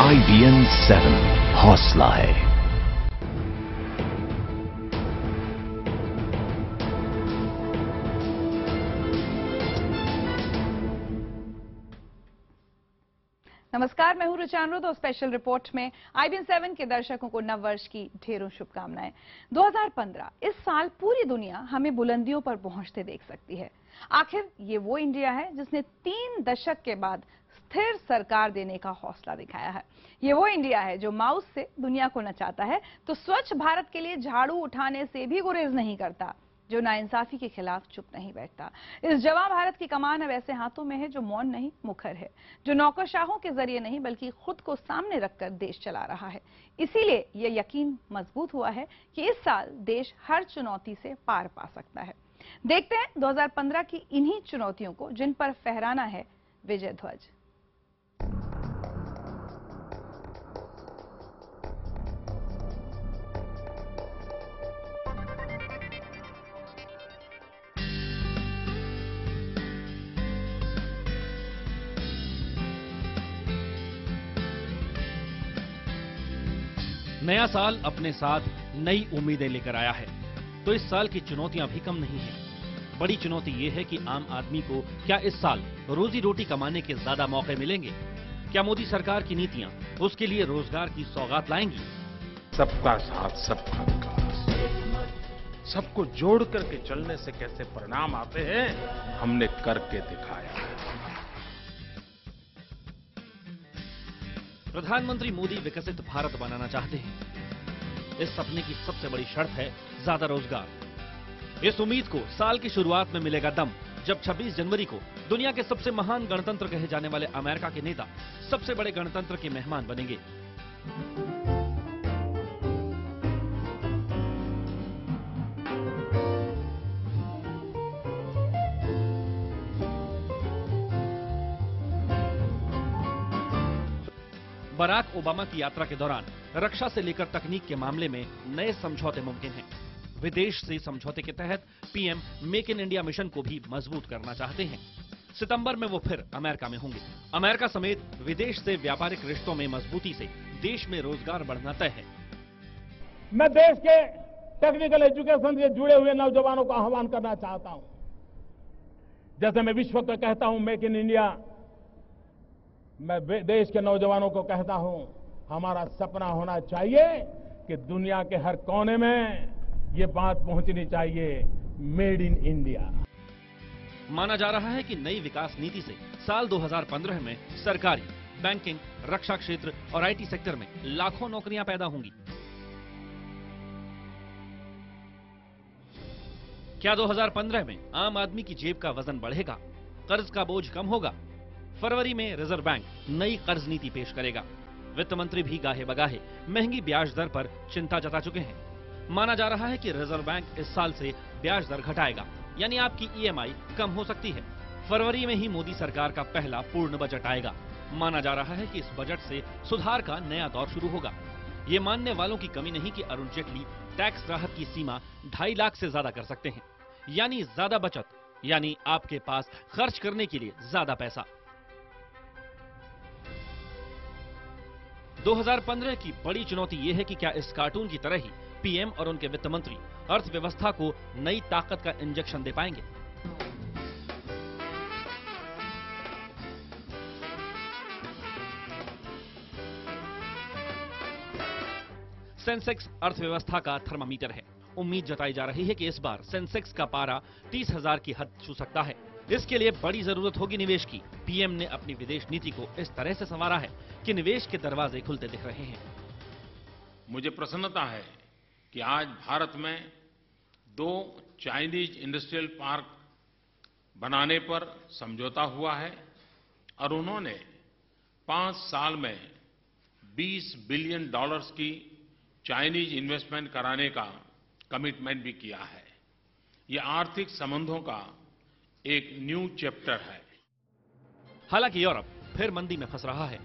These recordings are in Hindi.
IBM 7 हौसला है। नमस्कार, मैं हूं रुचान रुद और स्पेशल रिपोर्ट में IBM 7 के दर्शकों को नव वर्ष की ढेरों शुभकामनाएं। 2015 इस साल पूरी दुनिया हमें बुलंदियों पर पहुंचते देख सकती है। आखिर ये वो इंडिया है जिसने 3 दशक के बाद स्थिर सरकार देने का हौसला दिखाया है। ये वो इंडिया है जो माउस से दुनिया को नचाता है तो स्वच्छ भारत के लिए झाड़ू उठाने से भी गुरेज नहीं करता, जो नाइंसाफी के खिलाफ चुप नहीं बैठता। इस जवां भारत की कमान अब ऐसे हाथों में है जो मौन नहीं मुखर है, जो नौकरशाहों के जरिए नहीं बल्कि खुद को सामने रखकर देश चला रहा है। इसीलिए यह यकीन मजबूत हुआ है कि इस साल देश हर चुनौती से पार पा सकता है। देखते हैं 2015 की इन्हीं चुनौतियों को जिन पर फहराना है विजय ध्वज। नया साल अपने साथ नई उम्मीदें लेकर आया है, तो इस साल की चुनौतियां भी कम नहीं हैं। बड़ी चुनौती ये है कि आम आदमी को क्या इस साल रोजी रोटी कमाने के ज्यादा मौके मिलेंगे? क्या मोदी सरकार की नीतियां उसके लिए रोजगार की सौगात लाएंगी? सबका साथ सबका विकास, सबको जोड़ करके चलने से कैसे परिणाम आते हैं, हमने करके दिखाया है। प्रधानमंत्री मोदी विकसित भारत बनाना चाहते हैं। इस सपने की सबसे बड़ी शर्त है ज्यादा रोजगार। इस उम्मीद को साल की शुरुआत में मिलेगा दम जब 26 जनवरी को दुनिया के सबसे महान गणतंत्र कहे जाने वाले अमेरिका के नेता सबसे बड़े गणतंत्र के मेहमान बनेंगे। बराक ओबामा की यात्रा के दौरान रक्षा से लेकर तकनीक के मामले में नए समझौते मुमकिन हैं। विदेश से समझौते के तहत PM make in India mission को भी मजबूत करना चाहते हैं। सितंबर में वो फिर अमेरिका में होंगे। अमेरिका समेत विदेश से व्यापारिक रिश्तों में मजबूती से देश में रोजगार बढ़ना तय है। मैं देश के टेक्निकल एजुकेशन से जुड़े हुए नौजवानों को आह्वान करना चाहता हूं। जैसे मैं विश्व को कहता हूं मेक इन इंडिया, मैं देश के नौजवानों को कहता हूं हमारा सपना होना चाहिए कि दुनिया के हर कोने में ये बात पहुंचनी चाहिए, मेड इन इंडिया। माना जा रहा है कि नई विकास नीति से साल 2015 में सरकारी, बैंकिंग, रक्षा क्षेत्र और आईटी सेक्टर में लाखों नौकरियां पैदा होंगी। क्या 2015 में आम आदमी की जेब का वजन बढ़ेगा? कर्ज का बोझ कम होगा? फरवरी में रिजर्व बैंक नई कर्ज नीति पेश करेगा। वित्त मंत्री भी गाहे बगाहे महंगी ब्याज दर पर चिंता जता चुके हैं। माना जा रहा है कि रिजर्व बैंक इस साल से ब्याज दर घटाएगा, यानी आपकी ईएमआई कम हो सकती है। फरवरी में ही मोदी सरकार का पहला पूर्ण बजट आएगा। माना जा रहा है कि इस बजट से सुधार का नया दौर शुरू होगा। ये मानने वालों की कमी नहीं कि अरुण जेटली टैक्स राहत की सीमा 2.5 लाख से ज्यादा कर सकते हैं, यानी ज्यादा बचत, यानी आपके पास खर्च करने के लिए ज्यादा पैसा। 2015 की बड़ी चुनौती यह है कि क्या इस कार्टून की तरह ही पीएम और उनके वित्त मंत्री अर्थव्यवस्था को नई ताकत का इंजेक्शन दे पाएंगे। सेंसेक्स अर्थव्यवस्था का थर्मामीटर है। उम्मीद जताई जा रही है कि इस बार सेंसेक्स का पारा 30,000 की हद छू सकता है। इसके लिए बड़ी जरूरत होगी निवेश की। पीएम ने अपनी विदेश नीति को इस तरह से संवारा है कि निवेश के दरवाजे खुलते दिख रहे हैं। मुझे प्रसन्नता है कि आज भारत में 2 चाइनीज इंडस्ट्रियल पार्क बनाने पर समझौता हुआ है और उन्होंने 5 साल में $20 बिलियन की चाइनीज इन्वेस्टमेंट कराने का कमिटमेंट भी किया है। ये आर्थिक संबंधों का एक न्यू चैप्टर है। हालांकि यूरोप फिर मंदी में फंस रहा है।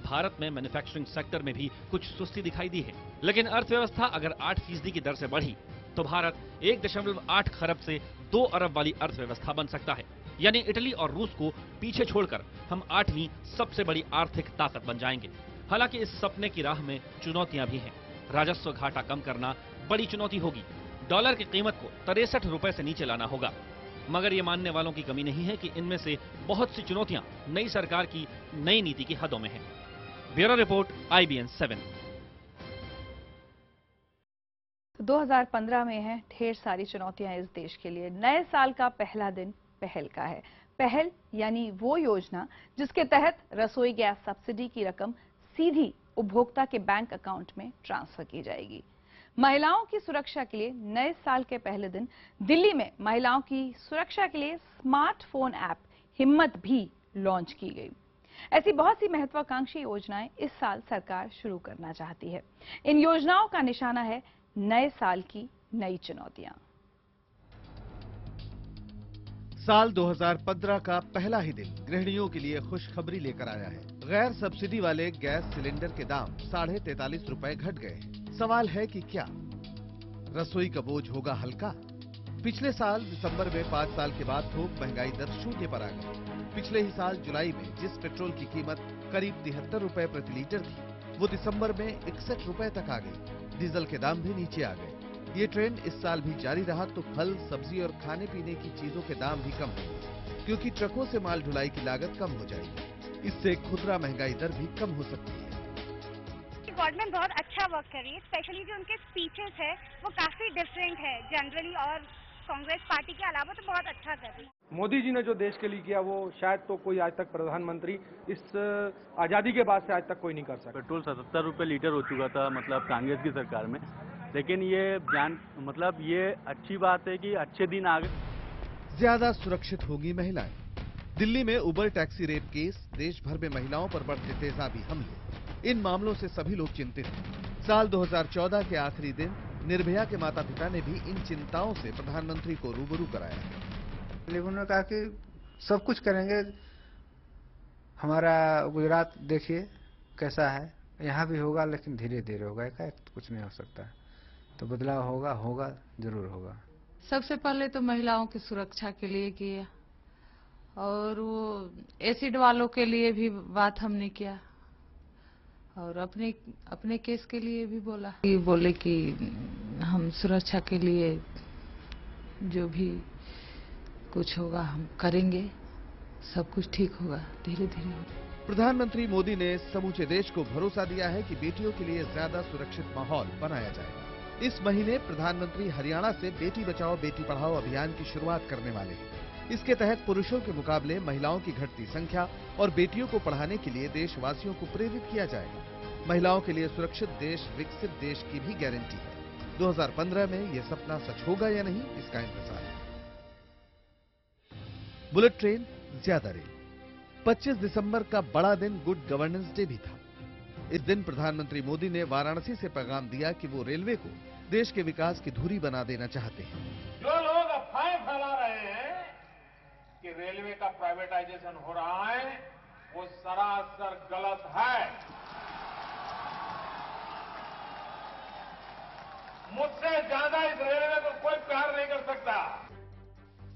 भारत में मैन्युफैक्चरिंग सेक्टर में भी कुछ सुस्ती दिखाई दी है, लेकिन अर्थव्यवस्था अगर 8% की दर से बढ़ी तो भारत 1.8 खरब से 2 अरब वाली अर्थव्यवस्था बन सकता है। यानी इटली और रूस को पीछे छोड़कर हम 8वीं सबसे बड़ी आर्थिक ताकत बन जाएंगे। हालांकि इस सपने की राह में चुनौतियां भी हैं। राजस्व घाटा कम करना बड़ी चुनौती होगी। डॉलर की कीमत को 63 रुपए से नीचे लाना होगा। मगर ये मानने वालों की कमी नहीं है कि इनमें से बहुत सी चुनौतियां नई सरकार की नई नीति की हदों में हैं। Bureau report, IBN 7। 2015 में है ढेर सारी चुनौतियां इस देश के लिए। नए साल का पहला दिन पहल का है। पहल यानी वो योजना जिसके तहत रसोई गैस सब्सिडी की रकम सीधी उपभोक्ता के बैंक अकाउंट में ट्रांसफर की जाएगी। महिलाओं की सुरक्षा के लिए नए साल के पहले दिन दिल्ली में महिलाओं की सुरक्षा के लिए स्मार्टफोन ऐप हिम्मत भी लॉन्च की गई। ऐसी बहुत सी महत्वाकांक्षी योजनाएं इस साल सरकार शुरू करना चाहती है। इन योजनाओं का निशाना है नए साल की नई चुनौतियां। साल 2015 का पहला ही दिन गृहिणियों के लिए खुशखबरी लेकर आया है। गैर सब्सिडी वाले गैस सिलेंडर के दाम 43.5 रुपए घट गए हैं। सवाल है कि क्या रसोई का बोझ होगा हल्का? पिछले साल दिसंबर में 5 साल के बाद थोक महंगाई दर 0 पर आ गई। पिछले ही साल जुलाई में जिस पेट्रोल की कीमत करीब 73 रुपए प्रति लीटर थी, वो दिसंबर में 61 रुपए तक आ गई। डीजल के दाम भी नीचे आ गए। ये ट्रेंड इस साल भी जारी रहा तो फल, सब्जी और खाने पीने की चीजों के दाम भी कम होंगे, क्योंकि ट्रकों से माल ढुलाई की लागत कम हो जाएगी। इससे खुदरा महंगाई दर भी कम हो सकती है। गवर्नमेंट बहुत अच्छा वर्क कर रही है। स्पेशली जो उनके स्पीचेस है वो काफी डिफरेंट है जनरली, और कांग्रेस पार्टी के अलावा तो बहुत अच्छा कर रही है। मोदी जी ने जो देश के लिए किया वो शायद तो कोई आज तक प्रधानमंत्री इस आजादी के बाद से आज तक कोई नहीं कर सका। पेट्रोल 77 रुपए लीटर हो चुका था मतलब कांग्रेस की सरकार में, लेकिन ये अच्छी बात है कि अच्छे दिन आ गए। ज्यादा सुरक्षित होगी महिलाएं। दिल्ली में उबर टैक्सी रेप केस, देश भर में महिलाओं पर बढ़ते तेजाबी हमले, इन मामलों से सभी लोग चिंतित हैं। साल 2014 के आखिरी दिन निर्भया के माता पिता ने भी इन चिंताओं से प्रधानमंत्री को रूबरू कराया। लेकिन उन्होंने कहा कि सब कुछ करेंगे, हमारा गुजरात देखिए कैसा है, यहाँ भी होगा लेकिन धीरे धीरे होगा, कुछ नहीं हो सकता। तो बदलाव होगा जरूर होगा। सबसे पहले तो महिलाओं की सुरक्षा के लिए किया, और वो एसिड वालों के लिए भी बात हमने किया, और अपने केस के लिए भी बोले कि हम सुरक्षा के लिए जो भी कुछ होगा हम करेंगे, सब कुछ ठीक होगा, धीरे धीरे होगा। प्रधानमंत्री मोदी ने समूचे देश को भरोसा दिया है कि बेटियों के लिए ज्यादा सुरक्षित माहौल बनाया जाएगा। इस महीने प्रधानमंत्री हरियाणा से बेटी बचाओ बेटी पढ़ाओ अभियान की शुरुआत करने वाले हैं। इसके तहत पुरुषों के मुकाबले महिलाओं की घटती संख्या और बेटियों को पढ़ाने के लिए देशवासियों को प्रेरित किया जाएगा। महिलाओं के लिए सुरक्षित देश विकसित देश की भी गारंटी है। 2015 में यह सपना सच होगा या नहीं, इसका इंतजार है। बुलेट ट्रेन, ज्यादा रेल। 25 दिसंबर का बड़ा दिन गुड गवर्नेंस डे भी था। इस दिन प्रधानमंत्री मोदी ने वाराणसी से पैगाम दिया कि वो रेलवे को देश के विकास की धुरी बना देना चाहते हैं। जो लोग अफवाहें फैला रहे हैं कि रेलवे का प्राइवेटाइजेशन हो रहा है, वो सरासर गलत है। मुझसे ज्यादा इस रेलवे को कोई प्यार नहीं कर सकता।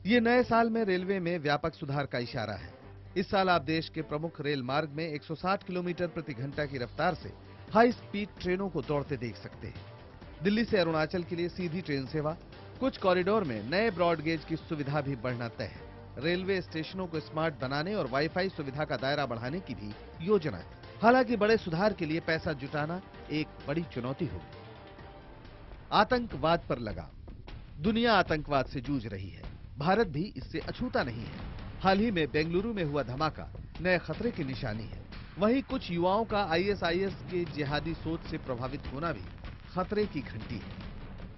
ये नए साल में रेलवे में व्यापक सुधार का इशारा है। इस साल आप देश के प्रमुख रेल मार्ग में 160 किलोमीटर प्रति घंटा की रफ्तार से हाई स्पीड ट्रेनों को दौड़ते देख सकते हैं। दिल्ली से अरुणाचल के लिए सीधी ट्रेन सेवा, कुछ कॉरिडोर में नए ब्रॉड गेज की सुविधा भी बढ़ना तय है। रेलवे स्टेशनों को स्मार्ट बनाने और वाईफाई सुविधा का दायरा बढ़ाने की भी योजना है। हालांकि बड़े सुधार के लिए पैसा जुटाना एक बड़ी चुनौती होगी। आतंकवाद पर लगाम। दुनिया आतंकवाद से जूझ रही है, भारत भी इससे अछूता नहीं है। हाल ही में बेंगलुरु में हुआ धमाका नए खतरे की निशानी है। वहीं कुछ युवाओं का आईएसआईएस के जिहादी सोच से प्रभावित होना भी खतरे की घंटी है।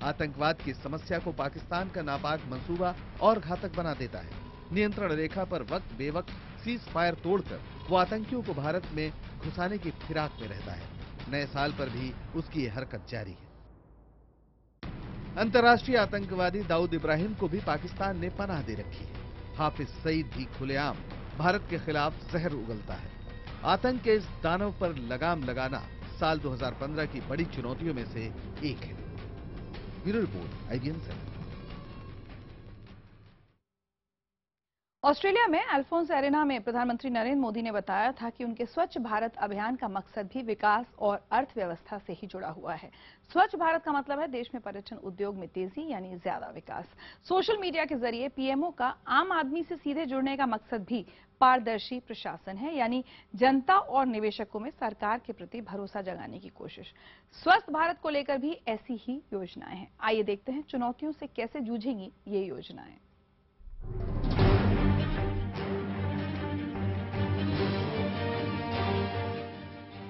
आतंकवाद की समस्या को पाकिस्तान का नापाक मंसूबा और घातक बना देता है। नियंत्रण रेखा पर वक्त बेवक्त सीज फायर तोड़कर वो आतंकियों को भारत में घुसाने की फिराक में रहता है। नए साल पर भी उसकी ये हरकत जारी है। अंतर्राष्ट्रीय आतंकवादी दाऊद इब्राहिम को भी पाकिस्तान ने पनाह दे रखी है। हाफिज सईद भी खुलेआम भारत के खिलाफ जहर उगलता है। आतंक के इस दानव पर लगाम लगाना साल 2015 की बड़ी चुनौतियों में से एक है। Bureau report, IBN 7। ऑस्ट्रेलिया में अल्फोंस एरेना में प्रधानमंत्री नरेंद्र मोदी ने बताया था कि उनके स्वच्छ भारत अभियान का मकसद भी विकास और अर्थव्यवस्था से ही जुड़ा हुआ है। स्वच्छ भारत का मतलब है देश में पर्यटन उद्योग में तेजी यानी ज्यादा विकास। सोशल मीडिया के जरिए पीएमओ का आम आदमी से सीधे जुड़ने का मकसद भी पारदर्शी प्रशासन है, यानी जनता और निवेशकों में सरकार के प्रति भरोसा जगाने की कोशिश। स्वस्थ भारत को लेकर भी ऐसी ही योजनाएं हैं। आइए देखते हैं चुनौतियों से कैसे जूझेंगी ये योजनाएं।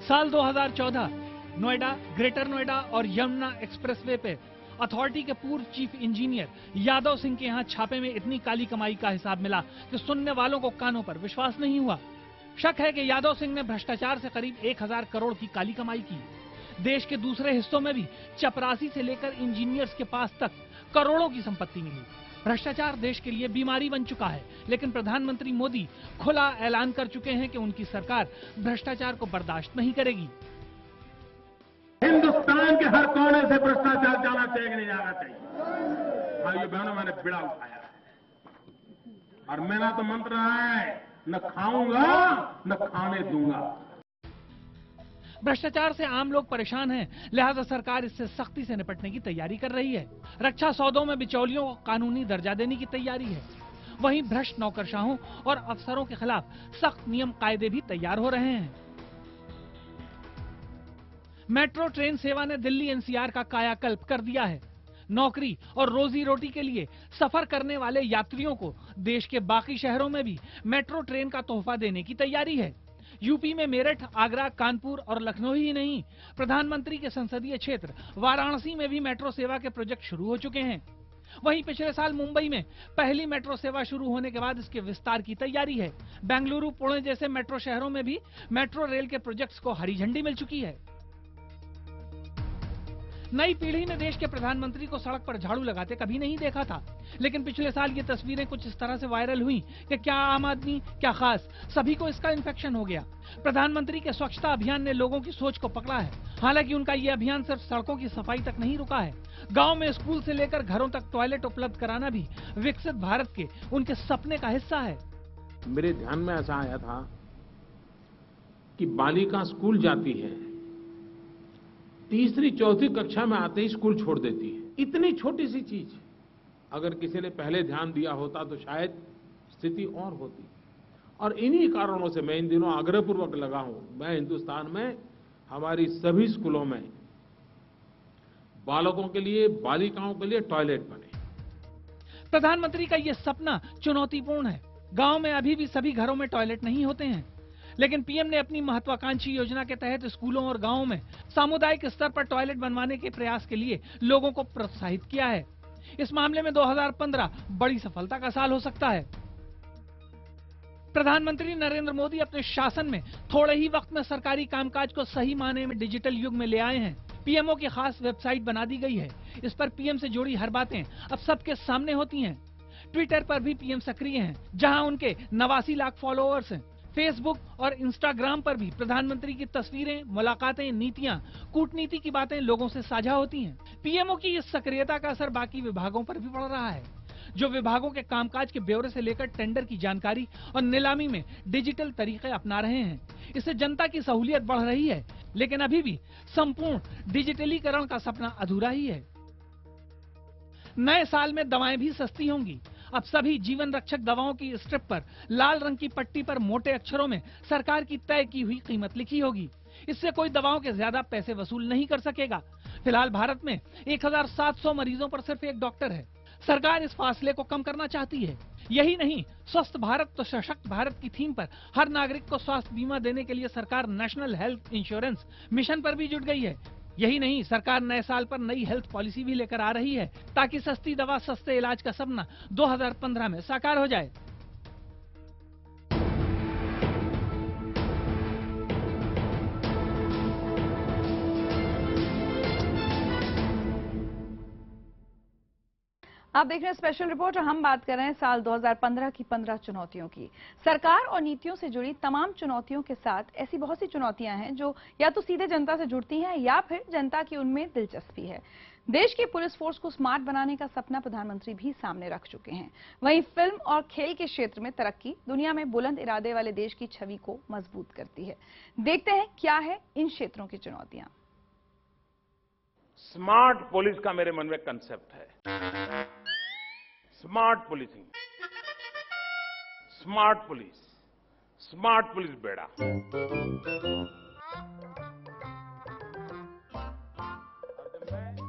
साल 2014 नोएडा, ग्रेटर नोएडा और यमुना एक्सप्रेसवे पे अथॉरिटी के पूर्व चीफ इंजीनियर यादव सिंह के यहां छापे में इतनी काली कमाई का हिसाब मिला कि सुनने वालों को कानों पर विश्वास नहीं हुआ। शक है कि यादव सिंह ने भ्रष्टाचार से करीब 1000 करोड़ की काली कमाई की। देश के दूसरे हिस्सों में भी चपरासी से लेकर इंजीनियर्स के पास तक करोड़ों की संपत्ति मिली। भ्रष्टाचार देश के लिए बीमारी बन चुका है, लेकिन प्रधानमंत्री मोदी खुला ऐलान कर चुके हैं कि उनकी सरकार भ्रष्टाचार को बर्दाश्त नहीं करेगी। हिंदुस्तान के हर कोने से भ्रष्टाचार जाना चाहिए कि नहीं जाना चाहिए। भाइयों बहनों, मैंने बिड़ा उठाया है और मेरा तो मंत्र है, न खाऊंगा न खाने दूंगा। भ्रष्टाचार से आम लोग परेशान हैं, लिहाजा सरकार इससे सख्ती से निपटने की तैयारी कर रही है। रक्षा सौदों में बिचौलियों को कानूनी दर्जा देने की तैयारी है। वहीं भ्रष्ट नौकरशाहों और अफसरों के खिलाफ सख्त नियम कायदे भी तैयार हो रहे हैं। मेट्रो ट्रेन सेवा ने दिल्ली एनसीआर का कायाकल्प कर दिया है। नौकरी और रोजी रोटी के लिए सफर करने वाले यात्रियों को देश के बाकी शहरों में भी मेट्रो ट्रेन का तोहफा देने की तैयारी है। यूपी में मेरठ, आगरा, कानपुर और लखनऊ ही नहीं, प्रधानमंत्री के संसदीय क्षेत्र वाराणसी में भी मेट्रो सेवा के प्रोजेक्ट शुरू हो चुके हैं। वहीं पिछले साल मुंबई में पहली मेट्रो सेवा शुरू होने के बाद इसके विस्तार की तैयारी है। बेंगलुरु, पुणे जैसे मेट्रो शहरों में भी मेट्रो रेल के प्रोजेक्ट्स को हरी झंडी मिल चुकी है। नई पीढ़ी ने देश के प्रधानमंत्री को सड़क पर झाड़ू लगाते कभी नहीं देखा था, लेकिन पिछले साल ये तस्वीरें कुछ इस तरह से वायरल हुई कि क्या आम आदमी, क्या खास, सभी को इसका इन्फेक्शन हो गया। प्रधानमंत्री के स्वच्छता अभियान ने लोगों की सोच को पकड़ा है। हालांकि उनका ये अभियान सिर्फ सड़कों की सफाई तक नहीं रुका है। गांव में स्कूल से लेकर घरों तक टॉयलेट उपलब्ध कराना भी विकसित भारत के उनके सपने का हिस्सा है। मेरे ध्यान में ऐसा आया था कि बालिका स्कूल जाती है, तीसरी चौथी कक्षा में आते ही स्कूल छोड़ देती है। इतनी छोटी सी चीज अगर किसी ने पहले ध्यान दिया होता तो शायद स्थिति और होती। और इन्हीं कारणों से मैं इन दिनों आग्रहपूर्वक लगा हूं, मैं हिंदुस्तान में हमारी सभी स्कूलों में बालकों के लिए, बालिकाओं के लिए टॉयलेट बने। प्रधानमंत्री का यह सपना चुनौतीपूर्ण है। गांव में अभी भी सभी घरों में टॉयलेट नहीं होते हैं, लेकिन पीएम ने अपनी महत्वाकांक्षी योजना के तहत स्कूलों और गांवों में सामुदायिक स्तर पर टॉयलेट बनवाने के प्रयास के लिए लोगों को प्रोत्साहित किया है। इस मामले में 2015 बड़ी सफलता का साल हो सकता है। प्रधानमंत्री नरेंद्र मोदी अपने शासन में थोड़े ही वक्त में सरकारी कामकाज को सही मायने में डिजिटल युग में ले आए हैं। पीएमओ की खास वेबसाइट बना दी गई है। इस पर पीएम से जुड़ी हर बातें अब सबके सामने होती हैं। ट्विटर पर भी पीएम सक्रिय हैं, जहां उनके 89 लाख फॉलोअर्स हैं। फेसबुक और इंस्टाग्राम पर भी प्रधानमंत्री की तस्वीरें, मुलाकातें, नीतियां, कूटनीति की बातें लोगों से साझा होती हैं। पीएमओ की इस सक्रियता का असर बाकी विभागों पर भी पड़ रहा है, जो विभागों के कामकाज के ब्यौरे से लेकर टेंडर की जानकारी और नीलामी में डिजिटल तरीके अपना रहे हैं। इससे जनता की सहूलियत बढ़ रही है, लेकिन अभी भी संपूर्ण डिजिटलीकरण का सपना अधूरा ही है। नए साल में दवाएं भी सस्ती होंगी। अब सभी जीवन रक्षक दवाओं की स्ट्रिप पर लाल रंग की पट्टी पर मोटे अक्षरों में सरकार की तय की हुई कीमत लिखी होगी। इससे कोई दवाओं के ज्यादा पैसे वसूल नहीं कर सकेगा। फिलहाल भारत में 1700 मरीजों पर सिर्फ एक डॉक्टर है। सरकार इस फासले को कम करना चाहती है। यही नहीं, स्वस्थ भारत तो सशक्त भारत की थीम पर हर नागरिक को स्वास्थ्य बीमा देने के लिए सरकार नेशनल हेल्थ इंश्योरेंस मिशन पर भी जुट गई है। यही नहीं, सरकार नए साल पर नई हेल्थ पॉलिसी भी लेकर आ रही है, ताकि सस्ती दवा, सस्ते इलाज का सपना 2015 में साकार हो जाए। आप देख रहे हैं स्पेशल रिपोर्ट और हम बात कर रहे हैं साल 2015 की 15 चुनौतियों की। सरकार और नीतियों से जुड़ी तमाम चुनौतियों के साथ ऐसी बहुत सी चुनौतियां हैं जो या तो सीधे जनता से जुड़ती हैं या फिर जनता की उनमें दिलचस्पी है। देश की पुलिस फोर्स को स्मार्ट बनाने का सपना प्रधानमंत्री भी सामने रख चुके हैं। वहीं फिल्म और खेल के क्षेत्र में तरक्की दुनिया में बुलंद इरादे वाले देश की छवि को मजबूत करती है। देखते हैं क्या है इन क्षेत्रों की चुनौतियां। स्मार्ट पुलिस का मेरे मन में कंसेप्ट है। स्मार्ट पुलिसिंग, स्मार्ट पुलिस बेड़ा।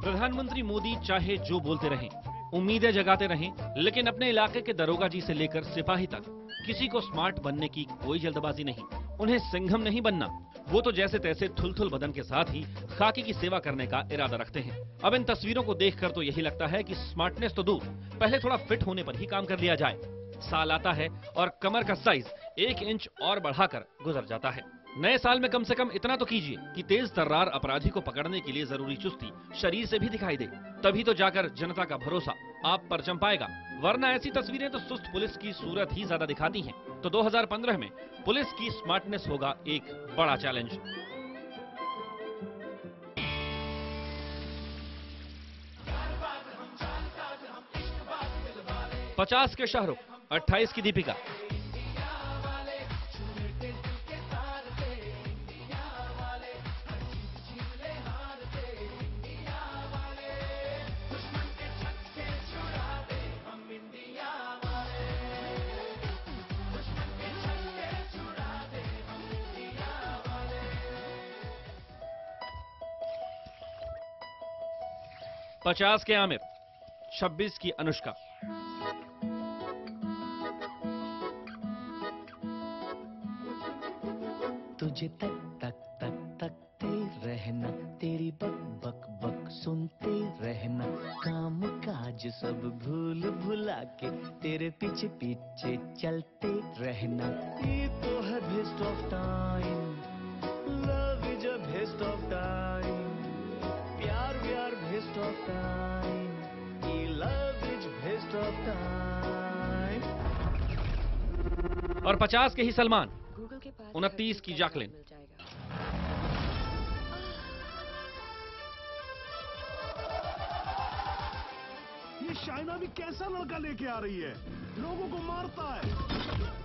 प्रधानमंत्री मोदी चाहे जो बोलते रहें, उम्मीदें जगाते रहें, लेकिन अपने इलाके के दरोगा जी से लेकर सिपाही तक किसी को स्मार्ट बनने की कोई जल्दबाजी नहीं। उन्हें सिंघम नहीं बनना, वो तो जैसे तैसे थुलथुल बदन के साथ ही खाकी की सेवा करने का इरादा रखते हैं। अब इन तस्वीरों को देखकर तो यही लगता है कि स्मार्टनेस तो दूर, पहले थोड़ा फिट होने पर ही काम कर लिया जाए। साल आता है और कमर का साइज 1 इंच और बढ़ाकर गुजर जाता है। नए साल में कम से कम इतना तो कीजिए कि तेज तर्रार अपराधी को पकड़ने के लिए जरूरी चुस्ती शरीर से भी दिखाई दे, तभी तो जाकर जनता का भरोसा आप पर जम पाएगा। वरना ऐसी तस्वीरें तो सुस्त पुलिस की सूरत ही ज्यादा दिखाती हैं। तो 2015 में पुलिस की स्मार्टनेस होगा एक बड़ा चैलेंज। "50 के शाहरुख, 28 की दीपिका, "50 के आमिर, 26 की अनुष्का, तुझे तक तक तक तकते रहना, तेरी बक बक बक सुनते रहना, काम काज सब भूल भुला के तेरे पीछे पीछे चलते रहना। ये तो है best of time, love is a best of time, प्यार व्यार बेस्ट ऑफ टाइम, ये love is best of time. और 50 के ही सलमान, 29 की जैकलिन, ये शाइना भी कैसा लड़का लेके आ रही है, लोगों को मारता है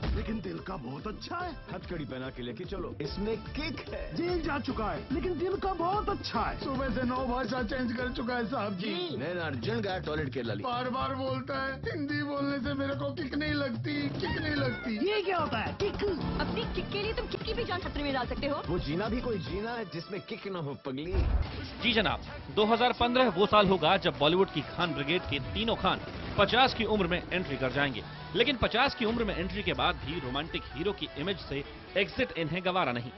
लेकिन दिल का बहुत अच्छा है। हथकड़ी पहना के लेके चलो, इसमें किक है। जेल जा चुका है लेकिन दिल का बहुत अच्छा है। सुबह से 9 भाषा चेंज कर चुका है साहब जी। नैन अर्जुन गया टॉयलेट के लाली, बार बार बोलता है हिंदी बोलने से मेरे को किक नहीं लगती, किक नहीं लगती। ये क्या होता है किक? अपनी किक के लिए तुम किक की भी जान खतरे में डाल सकते हो। वो जीना भी कोई जीना है जिसमें किक न हो पगली। जी जनाब, 2015 वो साल होगा जब बॉलीवुड की खान ब्रिगेड के तीनों खान 50 की उम्र में एंट्री कर जाएंगे। लेकिन 50 की उम्र में एंट्री के बाद भी रोमांटिक हीरो की इमेज से एग्जिट इन्हें गवारा नहीं।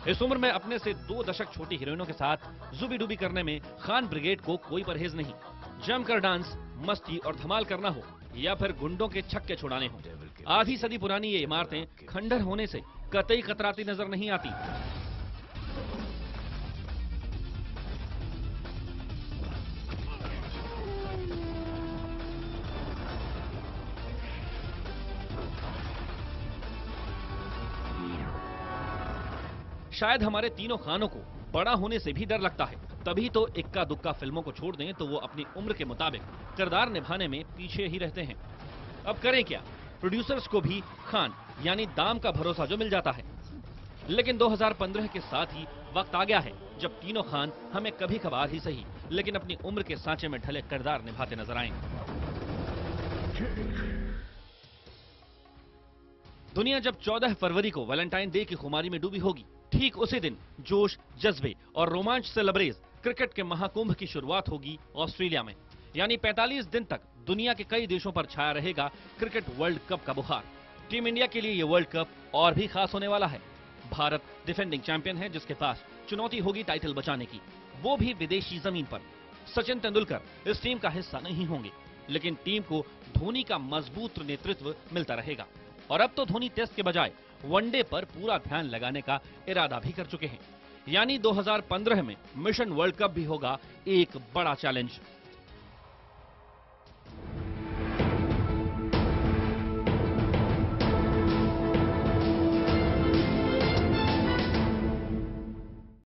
इस उम्र में अपने से 2 दशक छोटी हीरोइनों के साथ जुबी डूबी करने में खान ब्रिगेड को कोई परहेज नहीं। जमकर डांस, मस्ती और धमाल करना हो या फिर गुंडों के छक्के छुड़ाने हो, आधी सदी पुरानी ये इमारतें खंडर होने से कतई कतराती नजर नहीं आती। शायद हमारे तीनों खानों को बड़ा होने से भी डर लगता है, तभी तो इक्का दुक्का फिल्मों को छोड़ दें तो वो अपनी उम्र के मुताबिक किरदार निभाने में पीछे ही रहते हैं। अब करें क्या, प्रोड्यूसर्स को भी खान यानी दाम का भरोसा जो मिल जाता है। लेकिन 2015 के साथ ही वक्त आ गया है जब तीनों खान हमें कभी कभार ही सही लेकिन अपनी उम्र के सांचे में ढले किरदार निभाते नजर आएंगे। दुनिया जब 14 फरवरी को वैलेंटाइन डे की खुमारी में डूबी होगी, ठीक उसी दिन जोश, जज्बे और रोमांच से लबरेज क्रिकेट के महाकुंभ की शुरुआत होगी ऑस्ट्रेलिया में। यानी 45 दिन तक दुनिया के कई देशों पर छाया रहेगा क्रिकेट वर्ल्ड कप का बुखार। टीम इंडिया के लिए ये वर्ल्ड कप और भी खास होने वाला है। भारत डिफेंडिंग चैंपियन है जिसके पास चुनौती होगी टाइटल बचाने की, वो भी विदेशी जमीन पर। सचिन तेंदुलकर इस टीम का हिस्सा नहीं होंगे, लेकिन टीम को धोनी का मजबूत नेतृत्व मिलता रहेगा। और अब तो धोनी टेस्ट के बजाय वनडे पर पूरा ध्यान लगाने का इरादा भी कर चुके हैं। यानी 2015 में मिशन वर्ल्ड कप भी होगा एक बड़ा चैलेंज।